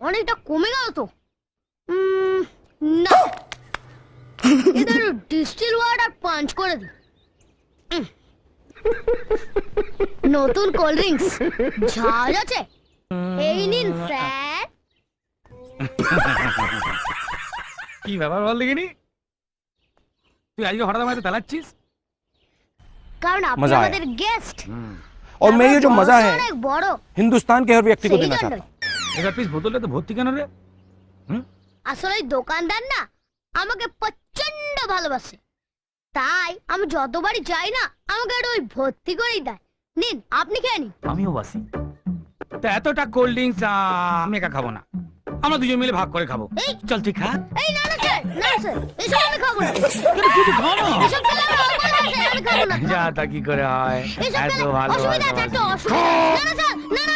অনেকটা কমে গেল তো। না, এদের ডিস্টিল ওয়াটার পাঞ্চ করে দিই। নতুন কোল্ড ড্রিঙ্কস ঝাল আছে, এই নিন স্যার। কি ব্যাপার বল দেখিনি, তুই আজকে হঠাৎ আমাকে তালাচ্ছিস? কারণ আপনি मजा आया। আমাদের গেস্ট। और मैं ये जो मजा है অনেক বড়, हिंदुस्तान के हर व्यक्ति को সেই देना चाहता জন্যই। हूँ। এবার পিস বোতলে তো ভর্তি কেন রে? আসলে ওই দোকানদার না আমাকে প্রচন্ড ভালোবাসে, তাই আমি যতবারই যাই না আমাকে একটু ওই ভর্তি করেই দেয়। নিন, আপনি খেয়ে নিন। আমিও বাসি, তা এতটা কোল্ড ড্রিঙ্কস আমি একা খাবো না, আমরা দুজন মিলে ভাগ করে খাবো। এই! চল তুই খা। এই না না স্যার, না স্যার, এসব আমি খাবো না। তুই তো খা না। এসব খেলে আমার অপমান হয় স্যার, আমি খাবো না। যা তা কি করে হয়, এসব এত খেলে ভালো অসুবিধা আছে, একটা অসুবিধা আছে। না না স্যার, না না।